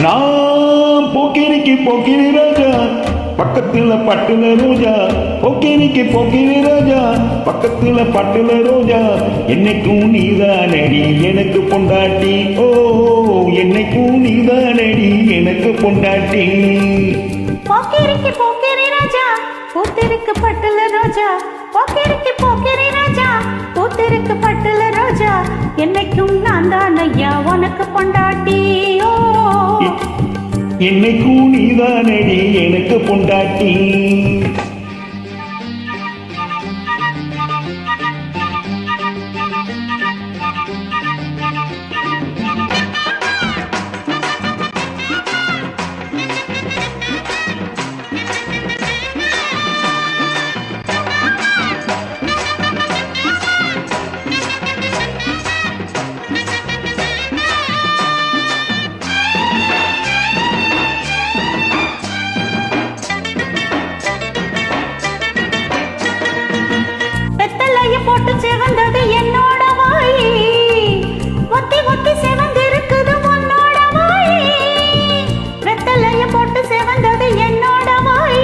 நான் போக்கிரிக்கு போக்கிரி ராஜா, பக்கத்துல பட்டுல ரோஜா. போக்கிரிக்கு போக்கிரி ராஜா, பக்கத்துல பட்டுல ரோஜா. என்னைக்கும் நீதானடி எனக்கு பொண்டாட்டி. ஓ, என்னைக்கும் நீதானடி எனக்கு பொண்டாட்டி. போக்கிரிக்கு போக்கிரி ராஜா, பூத்திருக்கு பட்டுல ரோஜா. போக்கிரிக்கு போக்கிரி ராஜா, பூத்திருக்கு பட்டுல ரோஜா. என்னைக்கும் நான் தான் ஐயா உனக்கு பொண்டாட்டி. ஓ, என்னைக்கும் நீதானடி எனக்கு பொண்டாட்டி. போட்டு செவந்தது என்னோட வாய், ஒத்தி ஒத்தி செவந்திருக்குது உன்னோட வாய். வெத்தலைய போட்டு செவந்தது என்னோட வாய்,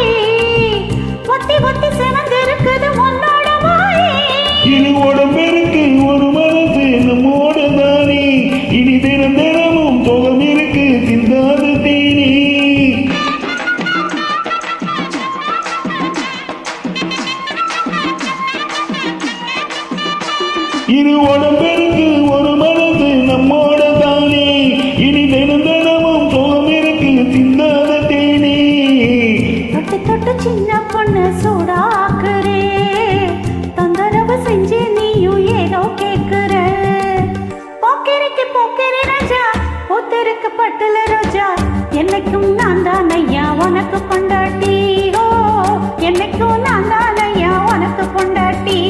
ஒத்தி ஒத்தி செவந்திருக்குது உன்னோட வாய். இது உடம்பிற்கு ஒரு மனசு நம்மோட தானே. இனி தினம் தினமும் சுகம் இருக்கு சிந்தாது தேனி. இரு உடம்பிற்கு ஒரு மனசு நம்மோட தானே. இனி தினம் தினமும் சுகம் இருக்கு சிந்தாத தேனி. தொட்டு தொட்டு சின்ன பொண்ணு சூடாக்குறே, தொந்தரவு செஞ்சு நீயும் ஏதோ கேக்குற. போக்கிரிக்கு போக்கிரி ராஜா, பூத்திருக்கு பட்டுல ரோஜா. என்னைக்கும் நான் தான் ஐயா உனக்கு பொண்டாட்டி. ஓ, என்னைக்கும் நான் தான் ஐயா உனக்கு பொண்டாட்டி.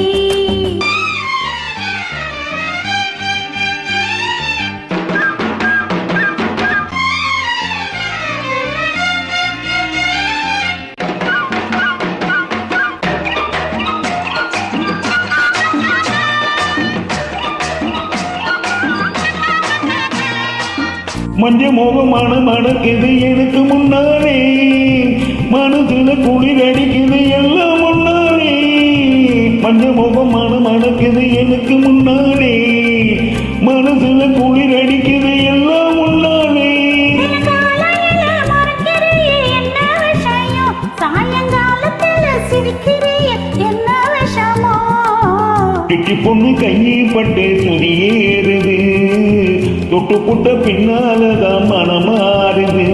மஞ்ச மோகமான மணக்குது எனக்கு முன்னாலே. மனசுல குளிர் அடிக்குது எல்லாம் முன்னாலே. மஞ்ச மோகமான மணக்குது எனக்கு முன்னாலே. மனசுல குளிர் அடிக்குது எல்லாம் முன்னாலே. கிட்டி பொண்ணு கையில் பட்டு துணியேறுது, தொட்டு புட்ட பின்னாலதான் மனமாறுது.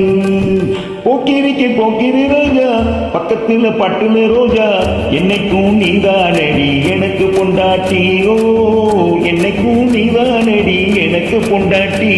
போக்கிரிக்கு போக்கிரி ராஜா, பக்கத்துல பட்டுல ரோஜா. என்னைக்கும் நீதானடி எனக்கு பொண்டாட்டி. ஓ, என்னைக்கும் நீதானடி எனக்கு பொண்டாட்டி.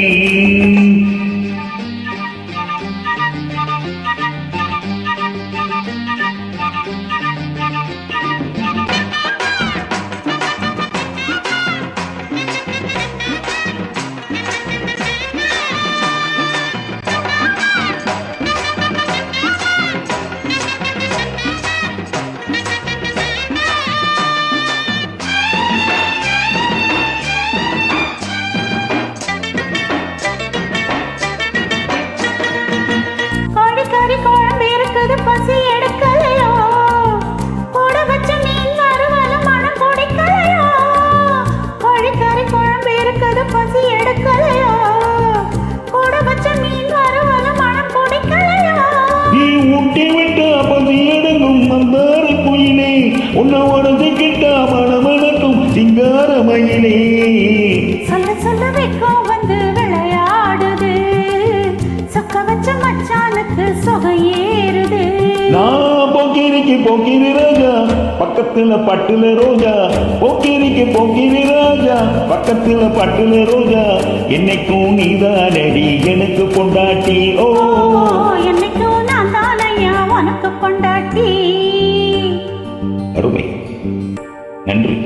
பசி எடுக்கலையோ, கூட வச்ச மீன் வறுவலும் மனம் பிடிக்கலையோ. கோழிக்கறி குழம்பு இருக்குது பசி எடுக்கலையோ, கூட வச்ச மீன் வறுவலும் மனம் பிடிக்கலையோ. நீ ஊட்டி விட்டா பசி எடுக்கும் மந்தார குயிலே, உன்னை உடஞ்சுக்கிட்டா மனமணக்கும் சிங்கார மயிலே. சொல்ல சொல்ல வைக்கும் வந்து விளையாடுது, சொக்க வச்ச மச்சானுக்கு சொகையேறுது. நான் போக்கிரிக்கு போக்கிரி ராஜா, பக்கத்துல பட்டுல ரோஜா. போக்கிரிக்கு போக்கிரி ராஜா, பக்கத்துல பட்டுல ரோஜா. என்னைக்கும் நீதானடி எனக்கு பொண்டாட்டி. ஓ, என்னைக்கும் நான் தானையா உனக்கு பொண்டாட்டி. அருமை, நன்றி.